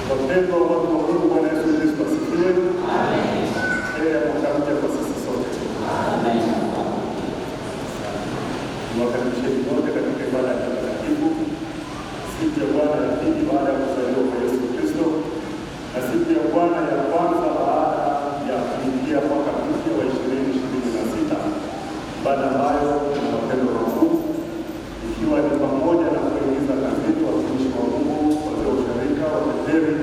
Wapendwa watu wa Mungu, Bwana Yesu Kristo asifiwe. Amen. Mwaka mpya kwa sisi sote. Amen. Mwakaribisheni wote katika ibada ya takatifu, siku ya Bwana ya pili baada ya kuzaliwa kwa Yesu Kristo, na siku ya Bwana ya kwanza baada ya kuingia mwaka mpya wa 2026, ibada ambayo na wapendwa wa Mungu, ikiwa ni pamoja na kuingiza kazini watumishi wa Mungu, wazee wa usharika, wateteri,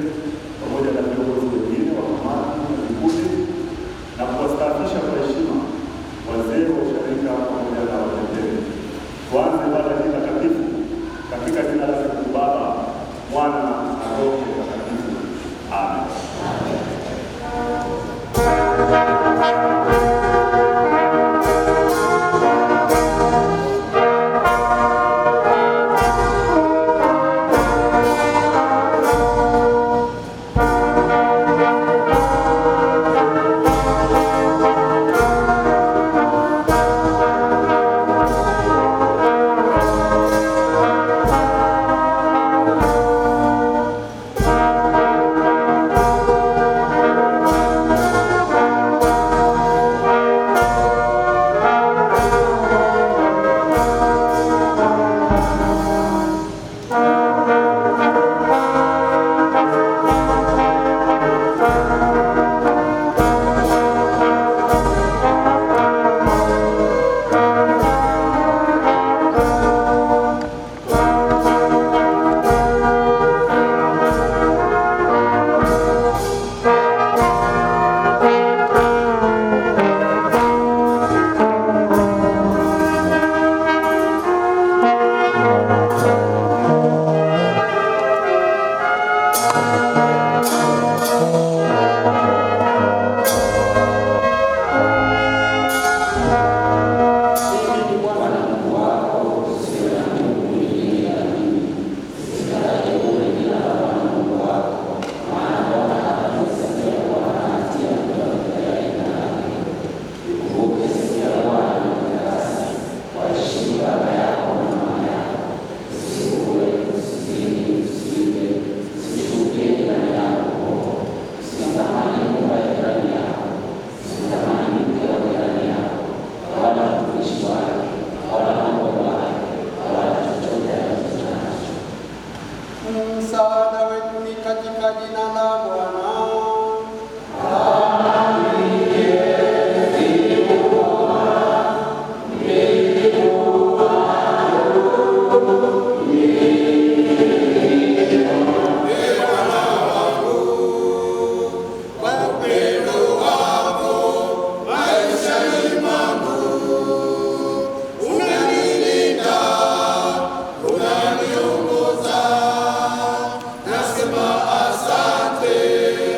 pamoja na viongozi wengine wa kamati na vikundi, na kuwastaafisha kwa heshima wazee wa usharika pamoja na wateteri. Tuanze ibada hii takatifu katika jina la Mungu Baba, Mwana na Roho Mtakatifu. Amen. Msaada wetu ni katika jina la Bwana. Asante.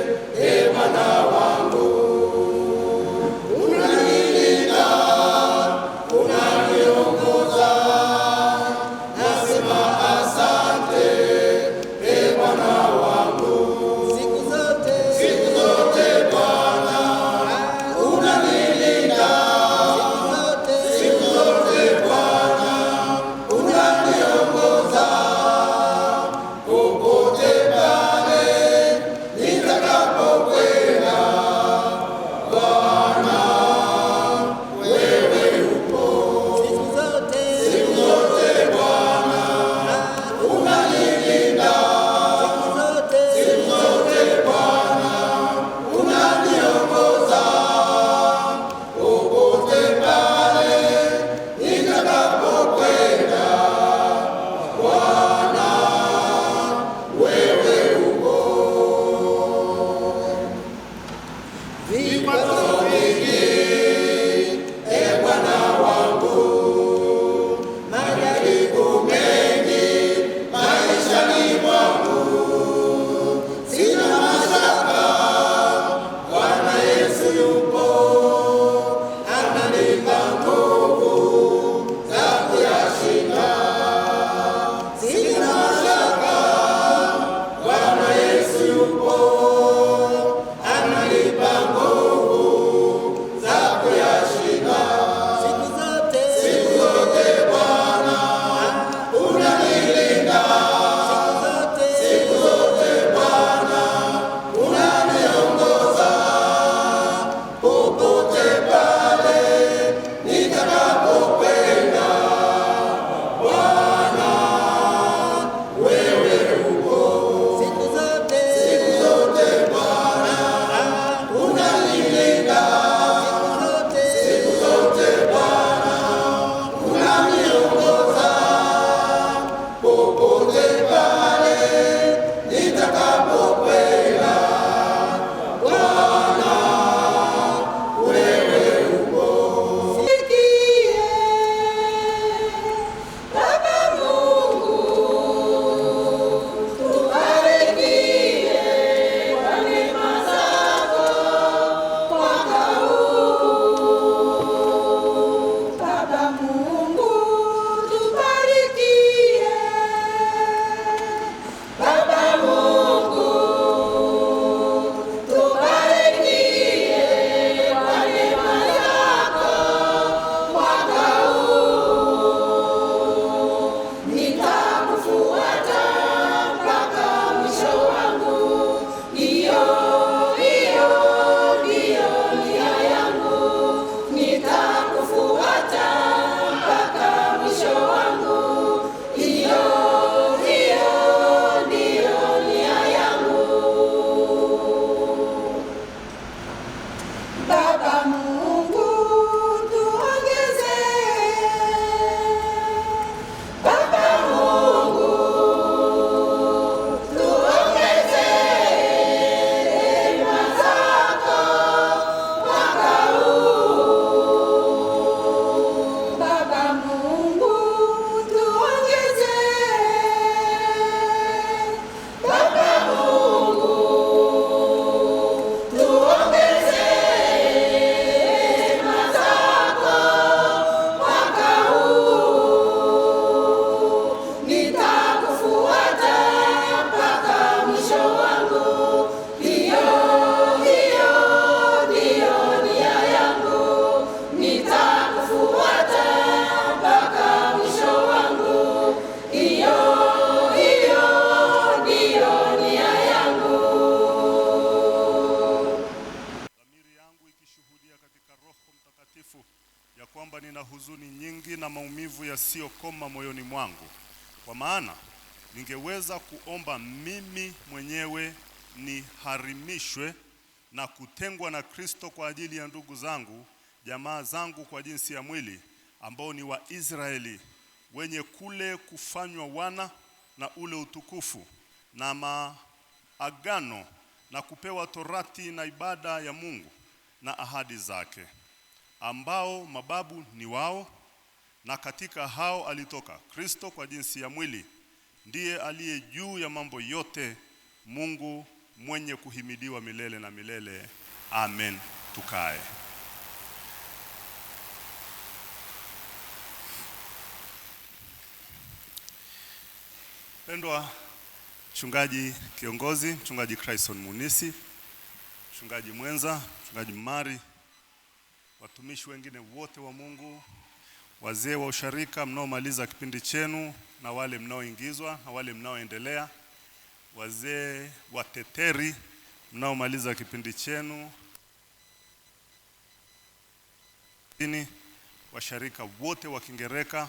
huzuni nyingi na maumivu yasiyokoma moyoni mwangu, kwa maana ningeweza kuomba mimi mwenyewe niharimishwe na kutengwa na Kristo kwa ajili ya ndugu zangu, jamaa zangu kwa jinsi ya mwili, ambao ni wa Israeli, wenye kule kufanywa wana na ule utukufu na maagano na kupewa torati na ibada ya Mungu na ahadi zake, ambao mababu ni wao, na katika hao alitoka Kristo kwa jinsi ya mwili, ndiye aliye juu ya mambo yote, Mungu mwenye kuhimidiwa milele na milele. Amen. Tukae. Pendwa mchungaji kiongozi, mchungaji Chrysson Munisi, mchungaji mwenza, mchungaji Mari, watumishi wengine wote wa Mungu, wazee wa usharika mnaomaliza kipindi chenu na wale mnaoingizwa na wale mnaoendelea, wazee wateteri mnaomaliza kipindi chenu, washarika wote wa Kingereka,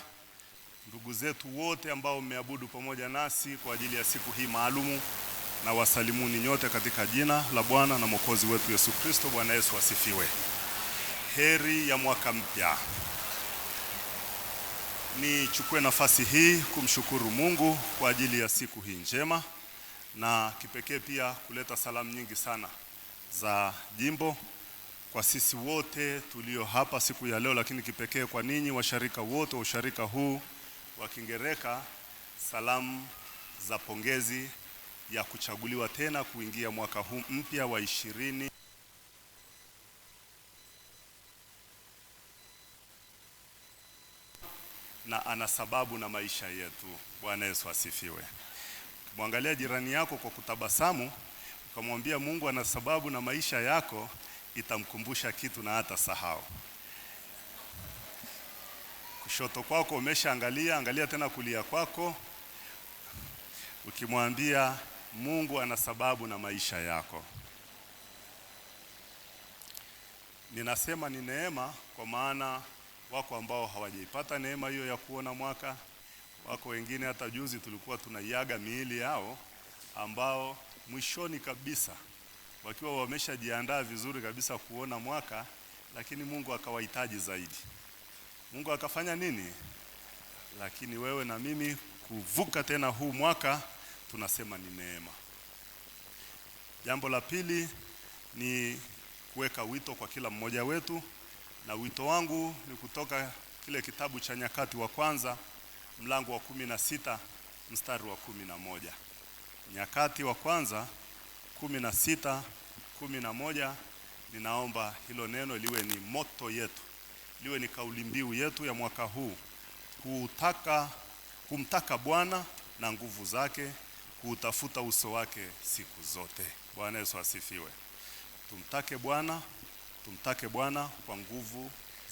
ndugu zetu wote ambao mmeabudu pamoja nasi kwa ajili ya siku hii maalumu, na wasalimuni nyote katika jina la Bwana na Mwokozi wetu Yesu Kristo. Bwana Yesu asifiwe. Heri ya mwaka mpya. Nichukue nafasi hii kumshukuru Mungu kwa ajili ya siku hii njema, na kipekee pia kuleta salamu nyingi sana za jimbo kwa sisi wote tulio hapa siku ya leo, lakini kipekee kwa ninyi washarika wote wa usharika huu wa Kingereka, salamu za pongezi ya kuchaguliwa tena kuingia mwaka huu mpya wa 20 na ana sababu na maisha yetu. Bwana Yesu asifiwe. Muangalia jirani yako kwa kutabasamu, ukamwambia Mungu ana sababu na maisha yako, itamkumbusha kitu na hata sahau. Kushoto kwako umeshaangalia, angalia tena kulia kwako, ukimwambia Mungu ana sababu na maisha yako. Ninasema ni neema, kwa maana wako ambao hawajaipata neema hiyo ya kuona mwaka. Wako wengine hata juzi tulikuwa tunaiaga miili yao, ambao mwishoni kabisa wakiwa wameshajiandaa vizuri kabisa kuona mwaka, lakini Mungu akawahitaji zaidi. Mungu akafanya nini? Lakini wewe na mimi kuvuka tena huu mwaka, tunasema ni neema. Jambo la pili ni kuweka wito kwa kila mmoja wetu, na wito wangu ni kutoka kile kitabu cha Nyakati wa kwanza mlango wa 16 mstari wa 11. Nyakati wa kwanza 16:11. Ninaomba hilo neno liwe ni moto yetu, liwe ni kauli mbiu yetu ya mwaka huu, kumtaka Bwana na nguvu zake, kuutafuta uso wake siku zote. Bwana Yesu asifiwe. Tumtake Bwana kwa nguvu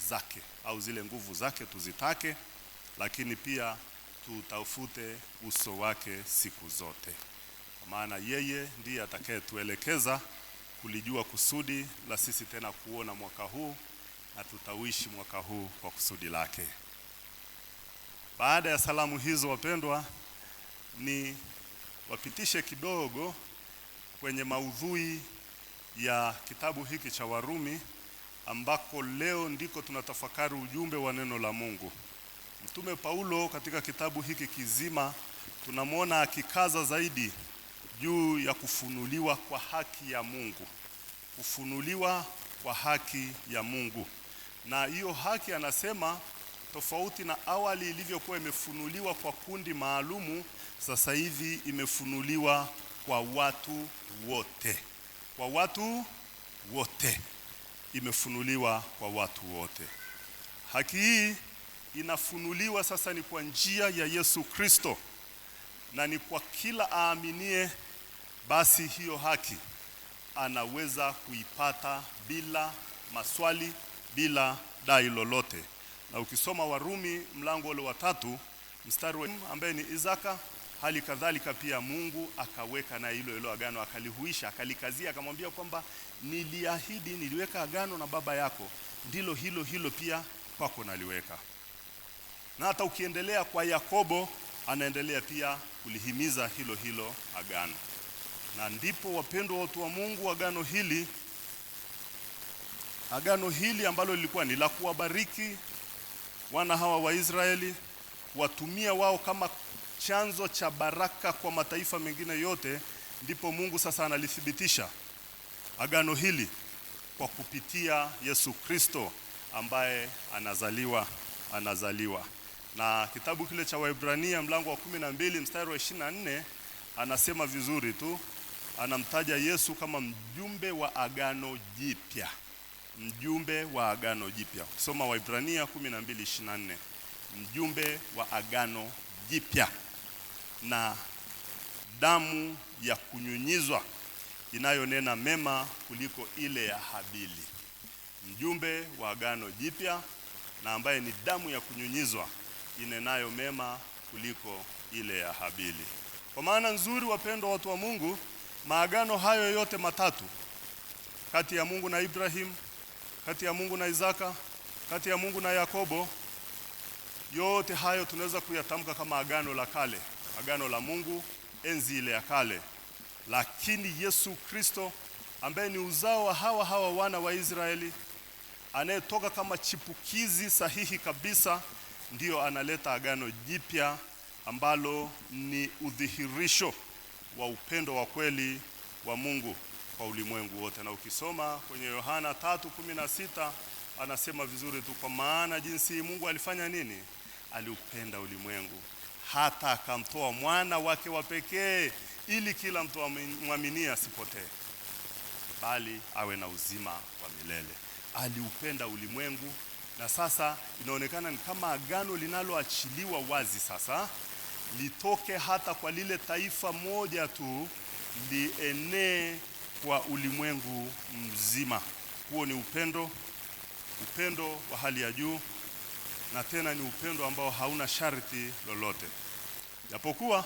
zake, au zile nguvu zake tuzitake, lakini pia tutafute uso wake siku zote, kwa maana yeye ndiye atakayetuelekeza kulijua kusudi la sisi tena kuona mwaka huu, na tutawishi mwaka huu kwa kusudi lake. Baada ya salamu hizo, wapendwa, ni wapitishe kidogo kwenye maudhui ya kitabu hiki cha Warumi, ambako leo ndiko tunatafakari ujumbe wa neno la Mungu. Mtume Paulo katika kitabu hiki kizima tunamwona akikaza zaidi juu ya kufunuliwa kwa haki ya Mungu. Kufunuliwa kwa haki ya Mungu. Na hiyo haki, anasema, tofauti na awali ilivyokuwa imefunuliwa kwa kundi maalumu, sasa hivi imefunuliwa kwa watu wote. Kwa watu wote. Imefunuliwa kwa watu wote. Haki hii inafunuliwa sasa ni kwa njia ya Yesu Kristo, na ni kwa kila aaminie. Basi hiyo haki anaweza kuipata bila maswali, bila dai lolote. Na ukisoma Warumi mlango ule wa 3 mstari wa ambaye ni Isaka, hali kadhalika pia Mungu akaweka na hilo agano, akalihuisha, akalikazia, akamwambia kwamba niliahidi, niliweka agano na baba yako, ndilo hilo pia kwako naliweka. Na hata ukiendelea kwa Yakobo, anaendelea pia kulihimiza hilo hilo agano. Na ndipo wapendwa watu wa Mungu, agano hili ambalo lilikuwa ni la kuwabariki wana hawa wa Israeli, watumia wao kama chanzo cha baraka kwa mataifa mengine yote, ndipo Mungu sasa analithibitisha agano hili kwa kupitia Yesu Kristo ambaye anazaliwa. Na kitabu kile cha Waebrania mlango wa 12 mstari wa 24 anasema vizuri tu, anamtaja Yesu kama mjumbe wa agano jipya. Mjumbe wa agano jipya. Kusoma Waebrania 12:24. Mjumbe wa agano jipya na damu ya kunyunyizwa inayonena mema kuliko ile ya Habili. Mjumbe wa agano jipya na ambaye ni damu ya kunyunyizwa inenayo mema kuliko ile ya Habili. Kwa maana nzuri, wapendwa watu wa Mungu, maagano hayo yote matatu kati ya Mungu na Ibrahim, kati ya Mungu na Isaka, kati ya Mungu na Yakobo, yote hayo tunaweza kuyatamka kama agano la kale, agano la Mungu enzi ile ya kale. Lakini Yesu Kristo ambaye ni uzao wa hawa wana wa Israeli, anayetoka kama chipukizi sahihi kabisa, ndio analeta agano jipya ambalo ni udhihirisho wa upendo wa kweli wa Mungu kwa ulimwengu wote. Na ukisoma kwenye Yohana 3:16 anasema vizuri tu, kwa maana jinsi Mungu alifanya nini? Aliupenda ulimwengu hata akamtoa mwana wake wa pekee, ili kila mtu amwaminie asipotee bali awe na uzima wa milele. Aliupenda ulimwengu, na sasa inaonekana ni kama agano linaloachiliwa wazi sasa, litoke hata kwa lile taifa moja tu, lienee kwa ulimwengu mzima. Huo ni upendo wa hali ya juu, na tena ni upendo ambao hauna sharti lolote. Japokuwa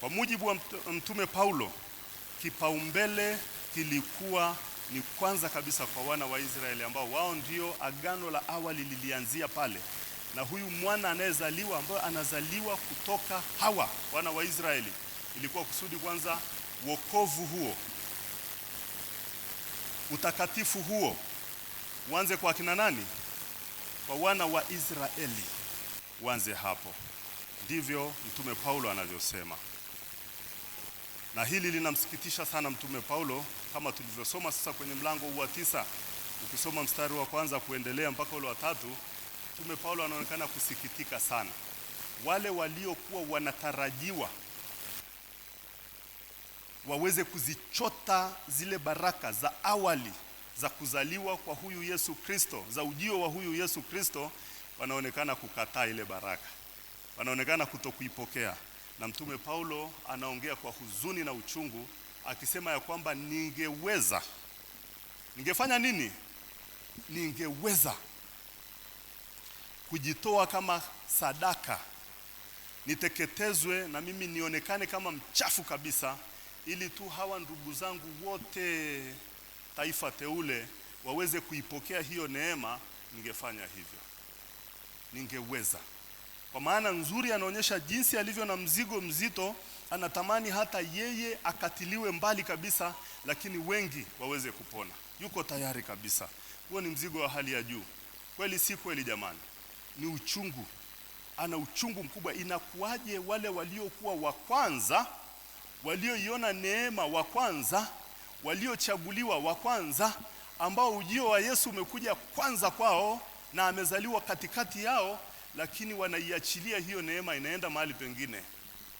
kwa mujibu wa mtume Paulo, kipaumbele kilikuwa ni kwanza kabisa kwa wana wa Israeli ambao wao ndio agano la awali lilianzia pale. Na huyu mwana anayezaliwa, ambaye anazaliwa kutoka hawa wana wa Israeli, ilikuwa kusudi kwanza wokovu huo, utakatifu huo uanze kwa kina nani? Kwa wana wa Israeli, uanze hapo. Ndivyo mtume Paulo anavyosema. Na hili linamsikitisha sana mtume Paulo, kama tulivyosoma sasa kwenye mlango wa 9. Ukisoma mstari wa kwanza kuendelea mpaka ule wa 3, mtume Paulo anaonekana kusikitika sana. Wale waliokuwa wanatarajiwa waweze kuzichota zile baraka za awali za kuzaliwa kwa huyu Yesu Kristo, za ujio wa huyu Yesu Kristo, wanaonekana kukataa ile baraka, wanaonekana kutokuipokea. Na mtume Paulo anaongea kwa huzuni na uchungu, akisema ya kwamba ningefanya nini? Ningeweza kujitoa kama sadaka, niteketezwe na mimi nionekane kama mchafu kabisa, ili tu hawa ndugu zangu wote, taifa teule, waweze kuipokea hiyo neema. Ningefanya hivyo, ningeweza. Kwa maana nzuri anaonyesha jinsi alivyo na mzigo mzito, anatamani hata yeye akatiliwe mbali kabisa, lakini wengi waweze kupona. Yuko tayari kabisa. Huo ni mzigo wa hali ya juu. Kweli si kweli jamani? Ni uchungu. Ana uchungu mkubwa. Inakuwaje wale waliokuwa wa kwanza, walioiona neema wa kwanza, waliochaguliwa wa kwanza, ambao ujio wa Yesu umekuja kwanza kwao na amezaliwa katikati yao, lakini wanaiachilia hiyo neema inaenda mahali pengine,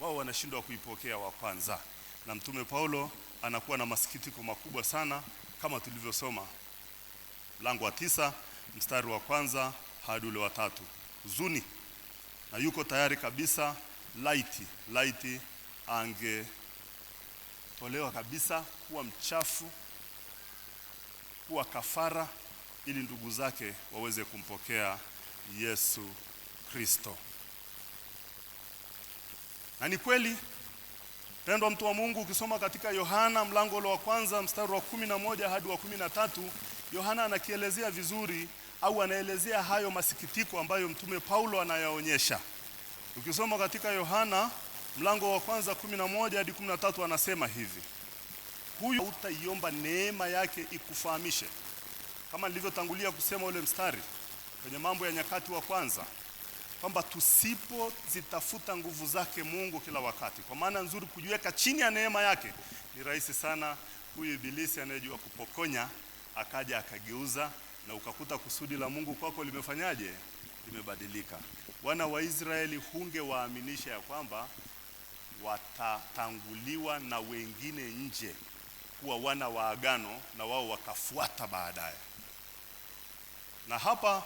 wao wanashindwa kuipokea wa kwanza. Na mtume Paulo anakuwa na masikitiko makubwa sana, kama tulivyosoma mlango wa 9 mstari wa kwanza hadi ule wa 3. Huzuni, na yuko tayari kabisa, laiti angetolewa kabisa kuwa mchafu, kuwa kafara, ili ndugu zake waweze kumpokea Yesu Kristo. Na ni kweli, pendwa mtu wa Mungu, ukisoma katika Yohana mlango wa kwanza mstari wa 11 hadi wa 13, Yohana anakielezea vizuri au anaelezea hayo masikitiko ambayo mtume Paulo anayaonyesha. Ukisoma katika Yohana mlango wa kwanza 11 hadi 13 anasema hivi: huyu utaiomba neema yake ikufahamishe. Kama nilivyotangulia kusema ule mstari kwenye Mambo ya Nyakati wa kwanza, kwamba tusipozitafuta nguvu zake Mungu kila wakati, kwa maana nzuri kujiweka chini ya neema yake, ni rahisi sana huyu ibilisi anayejua kupokonya akaja akageuza, na ukakuta kusudi la Mungu kwako limefanyaje? Limebadilika. Wana wa Israeli hungewaaminisha ya kwamba watatanguliwa na wengine nje kuwa wana wa agano, na wao wakafuata baadaye. Na hapa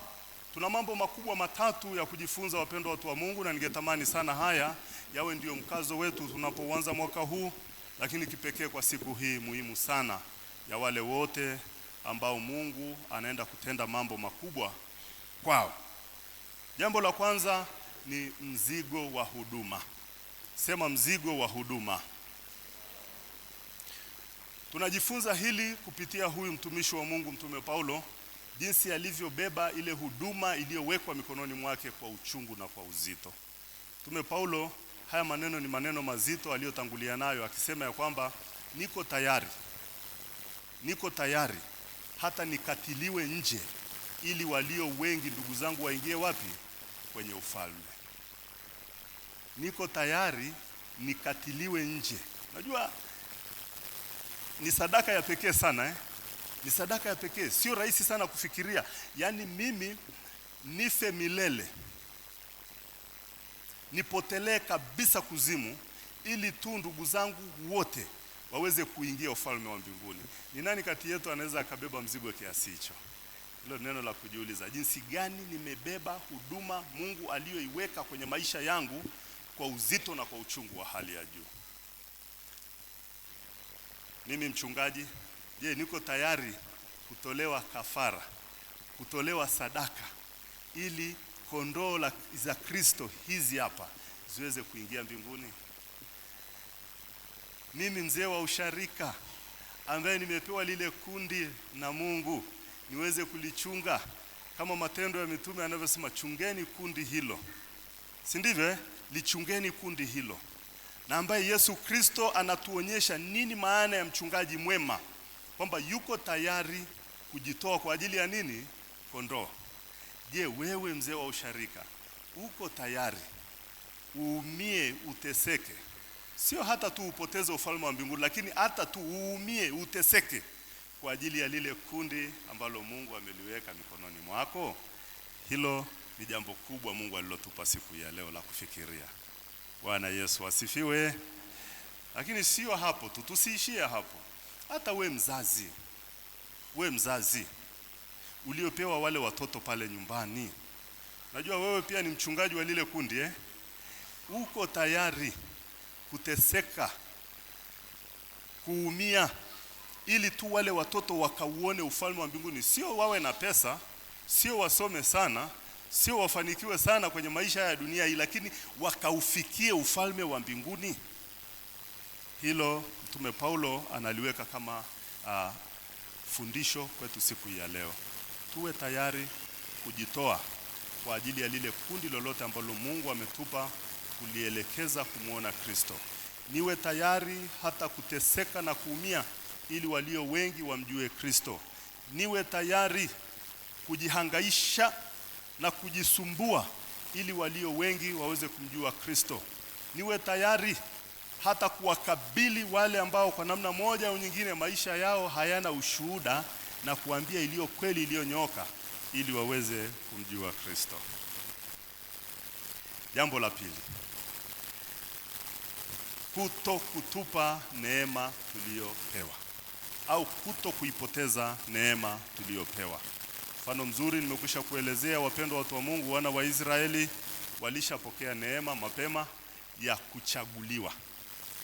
tuna mambo makubwa matatu ya kujifunza, wapendwa watu wa Mungu, na ningetamani sana haya yawe ndio mkazo wetu tunapoanza mwaka huu, lakini kipekee kwa siku hii muhimu sana ya wale wote ambao Mungu anaenda kutenda mambo makubwa kwao. Jambo la kwanza ni mzigo wa huduma. Sema mzigo wa huduma. Tunajifunza hili kupitia huyu mtumishi wa Mungu mtume Paulo, jinsi alivyobeba ile huduma iliyowekwa mikononi mwake kwa uchungu na kwa uzito. Mtume Paulo, haya maneno ni maneno mazito aliyotangulia nayo, akisema ya kwamba niko tayari hata nikatiliwe nje, ili walio wengi ndugu zangu waingie wapi? Kwenye ufalme. Niko tayari nikatiliwe nje. Najua ni sadaka ya pekee sana Ni sadaka ya pekee, sio rahisi sana kufikiria. Yaani mimi nife milele, nipotelee kabisa kuzimu, ili tu ndugu zangu wote waweze kuingia ufalme wa mbinguni. Ni nani kati yetu anaweza akabeba mzigo kiasi hicho? Hilo neno la kujiuliza, jinsi gani nimebeba huduma Mungu aliyoiweka kwenye maisha yangu kwa uzito na kwa uchungu wa hali ya juu. Mimi mchungaji, je, niko tayari kutolewa kafara, kutolewa sadaka, ili kondoo za Kristo hizi hapa ziweze kuingia mbinguni? Mimi mzee wa usharika ambaye nimepewa lile kundi na Mungu niweze kulichunga, kama Matendo ya Mitume yanavyosema, chungeni kundi hilo. Si ndivyo? Lichungeni kundi hilo. Na ambaye Yesu Kristo anatuonyesha nini maana ya mchungaji mwema, kwamba yuko tayari kujitoa kwa ajili ya nini? Kondoo. Je, wewe mzee wa usharika uko tayari uumie, uteseke? Sio hata tu upoteze ufalme wa mbinguni, lakini hata tu uumie, uteseke kwa ajili ya lile kundi ambalo Mungu ameliweka mikononi mwako? Hilo ni jambo kubwa Mungu alilotupa siku ya leo la kufikiria. Bwana Yesu asifiwe. Lakini sio hapo tu, tusiishie hapo. Hata we mzazi uliopewa wale watoto pale nyumbani, najua wewe pia ni mchungaji wa lile kundi uko tayari kuteseka, kuumia, ili tu wale watoto wakauone ufalme wa mbinguni? Sio wawe na pesa, sio wasome sana, sio wafanikiwe sana kwenye maisha ya dunia hii, lakini wakaufikie ufalme wa mbinguni. Hilo mtume Paulo analiweka kama fundisho kwetu siku ya leo. Tuwe tayari kujitoa kwa ajili ya lile kundi lolote ambalo Mungu ametupa kulielekeza kumuona Kristo. Niwe tayari hata kuteseka na kuumia, ili walio wengi wamjue Kristo. Niwe tayari kujihangaisha na kujisumbua, ili walio wengi waweze kumjua Kristo. Niwe tayari hata kuwakabili wale ambao kwa namna moja au nyingine maisha yao hayana ushuhuda, na kuambia iliyo kweli, iliyonyooka, ili waweze kumjua Kristo. Jambo la pili, kuto kutupa neema tuliyopewa, au kuto kuipoteza neema tuliyopewa. Mfano mzuri nimekwisha kuelezea, wapendwa watu wa Mungu. Wana wa Israeli walishapokea neema mapema ya kuchaguliwa,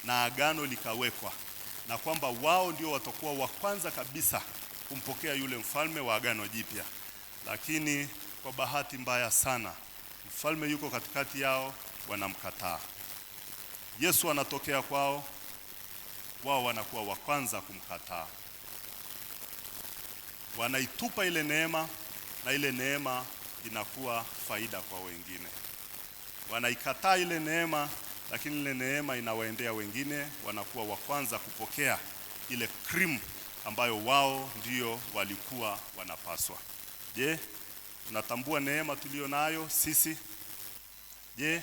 na agano likawekwa, na kwamba wao ndio watakuwa wa kwanza kabisa kumpokea yule mfalme wa agano jipya. Lakini kwa bahati mbaya sana, mfalme yuko katikati yao, wanamkataa. Yesu anatokea kwao, wao wanakuwa wa kwanza kumkataa. Wanaitupa ile neema, na ile neema inakuwa faida kwa wengine. Wanaikataa ile neema, lakini ile neema inawaendea wengine, wanakuwa wa kwanza kupokea ile cream ambayo wao ndio walikuwa wanapaswa. Je, unatambua neema tulionayo sisi? Je,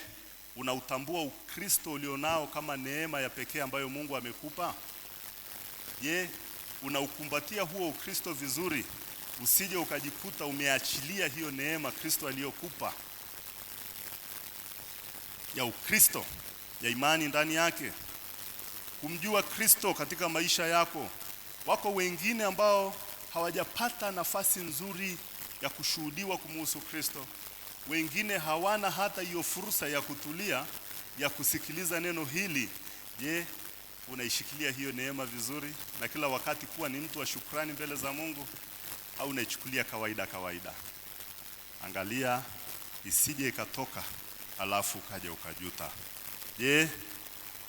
unautambua Ukristo ulionao kama neema ya pekee ambayo Mungu amekupa? Je, unaukumbatia huo Ukristo vizuri, usije ukajikuta umeachilia hiyo neema Kristo aliyokupa ya Ukristo, ya imani ndani yake, kumjua Kristo katika maisha yako? Wako wengine ambao hawajapata nafasi nzuri ya kushuhudiwa kumuhusu Kristo. Wengine hawana hata hiyo fursa ya kutulia, ya kusikiliza neno hili. Je, unaishikilia hiyo neema vizuri na kila wakati kuwa ni mtu wa shukrani mbele za Mungu, au unaichukulia kawaida? Angalia isije ikatoka alafu kaja ukajuta. Je,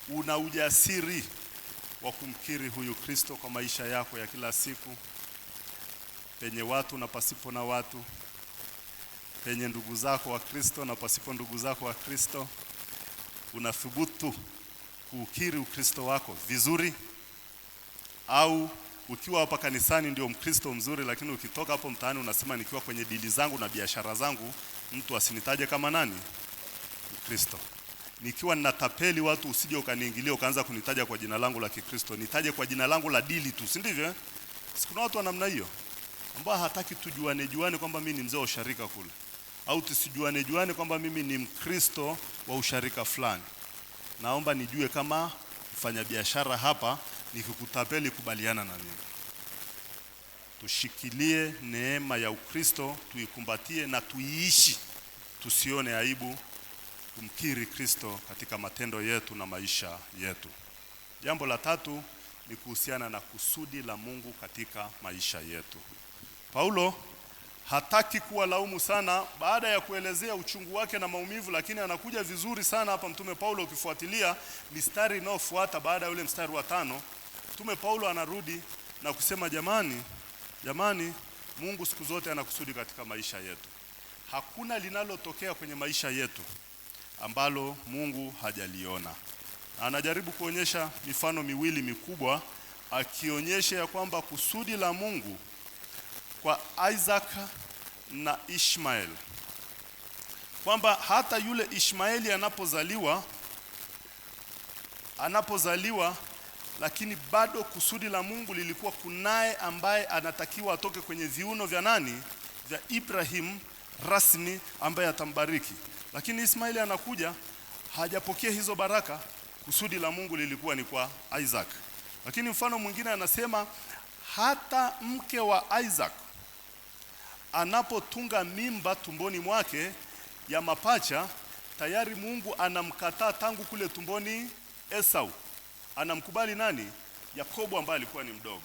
una ujasiri wa kumkiri huyu Kristo kwa maisha yako ya kila siku, penye watu na pasipo na watu, penye ndugu zako wa Kristo na pasipo ndugu zako wa Kristo? Unathubutu kukiri Ukristo wako vizuri? Au ukiwa hapa kanisani ndio Mkristo mzuri, lakini ukitoka hapo mtaani unasema nikiwa kwenye dili zangu na biashara zangu mtu asinitaje kama nani? Mkristo. Nikiwa ninatapeli watu usije ukaniingilia ukaanza kunitaja kwa jina langu la Kikristo, nitaje kwa jina langu la dili tu, si ndivyo? Sikuna watu wa namna hiyo ambao hataki tujuane kwamba mimi ni mzee wa usharika kule, au tusijuane kwamba mimi ni Mkristo wa usharika fulani. Naomba nijue kama mfanya biashara hapa, nikikutapeli kubaliana na mimi. Tushikilie neema ya Ukristo, tuikumbatie na tuiishi. Tusione aibu kumkiri Kristo katika matendo yetu na maisha yetu. Jambo la tatu ni kuhusiana na kusudi la Mungu katika maisha yetu. Paulo hataki kuwalaumu sana baada ya kuelezea uchungu wake na maumivu, lakini anakuja vizuri sana hapa Mtume Paulo. Ukifuatilia mistari inayofuata baada ya ule mstari wa 5, Mtume Paulo anarudi na kusema jamani, Mungu siku zote anakusudi katika maisha yetu. Hakuna linalotokea kwenye maisha yetu ambalo Mungu hajaliona. Anajaribu kuonyesha mifano miwili mikubwa, akionyesha ya kwamba kusudi la Mungu kwa Isaac na Ishmael, kwamba hata yule Ishmaeli anapozaliwa, lakini bado kusudi la Mungu lilikuwa kunaye ambaye anatakiwa atoke kwenye viuno vya nani? Vya Ibrahim rasmi, ambaye atambariki. Lakini Ismaili anakuja, hajapokea hizo baraka. Kusudi la Mungu lilikuwa ni kwa Isaac. Lakini mfano mwingine anasema hata mke wa Isaac anapotunga mimba tumboni mwake ya mapacha, tayari Mungu anamkataa tangu kule tumboni Esau. Anamkubali nani? Yakobo, ambaye alikuwa ni mdogo.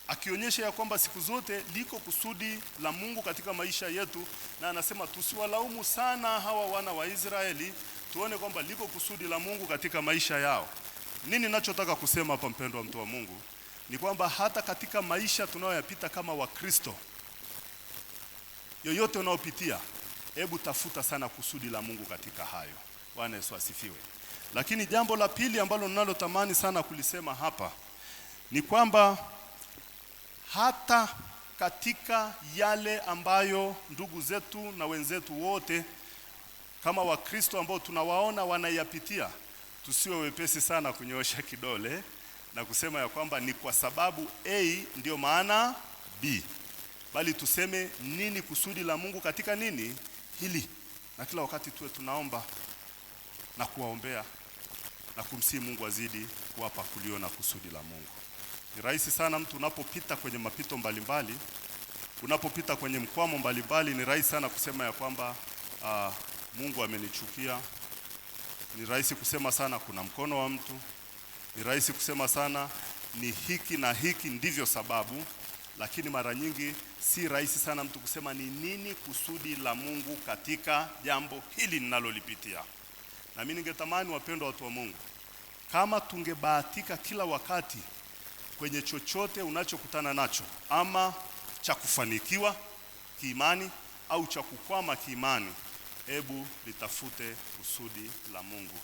Akionyesha ya kwamba siku zote liko kusudi la Mungu katika maisha yetu, na anasema tusiwalaumu sana hawa wana wa Israeli, tuone kwamba liko kusudi la Mungu katika maisha yao. Nini ninachotaka kusema hapa, mpendwa mtu wa Mungu, ni kwamba hata katika maisha tunayoyapita kama Wakristo, yoyote unayopitia, hebu tafuta sana kusudi la Mungu katika hayo. Bwana Yesu asifiwe. Lakini jambo la pili ambalo ninalotamani sana kulisema hapa ni kwamba hata katika yale ambayo ndugu zetu na wenzetu wote kama Wakristo ambao tunawaona wanayapitia, tusiwe wepesi sana kunyoosha kidole na kusema ya kwamba ni kwa sababu A ndio maana B, bali tuseme nini kusudi la Mungu katika nini hili, na kila wakati tuwe tunaomba na kuwaombea na kumsihi Mungu azidi kuwapa kuliona kusudi la Mungu. Ni rahisi sana mtu unapopita kwenye mapito mbalimbali, unapopita kwenye mkwamo mbalimbali, ni rahisi sana kusema ya kwamba Mungu amenichukia. Ni rahisi kusema sana kuna mkono wa mtu. Ni rahisi kusema sana ni hiki na hiki ndivyo sababu. Lakini mara nyingi si rahisi sana mtu kusema ni nini kusudi la Mungu katika jambo hili ninalolipitia. Na mimi ningetamani, wapendwa watu wa Mungu, kama tungebahatika kila wakati kwenye chochote unachokutana nacho, ama cha kufanikiwa kiimani au cha kukwama kiimani, hebu litafute kusudi la Mungu.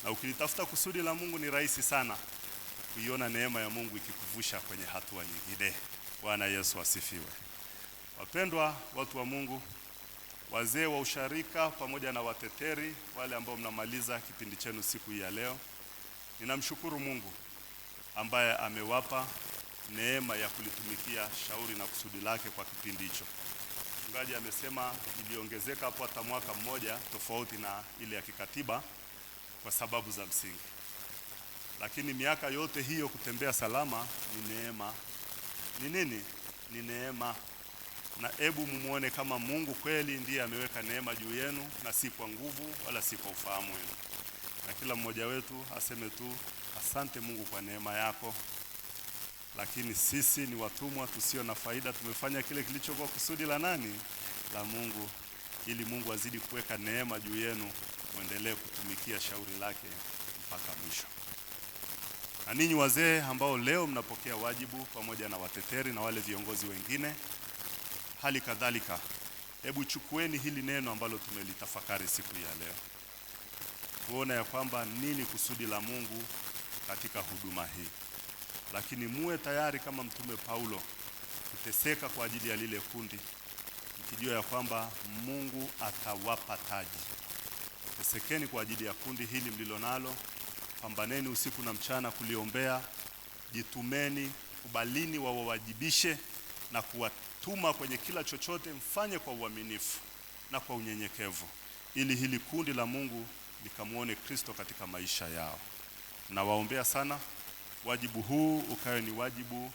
Na ukilitafuta kusudi la Mungu ni rahisi sana kuiona neema ya Mungu ikikuvusha kwenye hatua nyingine. Bwana Yesu asifiwe. Wapendwa watu wa Mungu, wazee wa usharika pamoja na wateteri, wale ambao mnamaliza kipindi chenu siku hii ya leo, ninamshukuru Mungu ambaye amewapa neema ya kulitumikia shauri na kusudi lake kwa kipindi hicho. Mchungaji amesema iliongezeka hapo hata mwaka mmoja tofauti na ile ya kikatiba kwa sababu za msingi. Lakini miaka yote hiyo kutembea salama ni neema. Ni nini? Ni neema. Na hebu mumuone kama Mungu kweli ndiye ameweka neema juu yenu, na si kwa nguvu wala si kwa ufahamu wenu. Na kila mmoja wetu aseme tu asante Mungu kwa neema yako. Lakini sisi ni watumwa tusio na faida, tumefanya kile kilichokuwa kusudi la nani? La Mungu, ili Mungu azidi kuweka neema juu yenu, muendelee kutumikia shauri lake mpaka mwisho. Na ninyi wazee ambao leo mnapokea wajibu pamoja na wateteri na wale viongozi wengine, hali kadhalika, hebu chukueni hili neno ambalo tumelitafakari siku ya leo, kuona ya kwamba nini kusudi la Mungu katika huduma hii. Lakini muwe tayari kama Mtume Paulo kuteseka kwa ajili ya lile kundi, mkijua ya kwamba Mungu atawapa taji. Tesekeni kwa ajili ya kundi hili mlilonalo, pambaneni usiku na mchana kuliombea, jitumeni, kubalini wawajibishe na kuwatuma kwenye kila chochote, mfanye kwa uaminifu na kwa unyenyekevu, ili hili kundi la Mungu likamuone Kristo katika maisha yao. Na waombea sana wajibu huu ukawe ni wajibu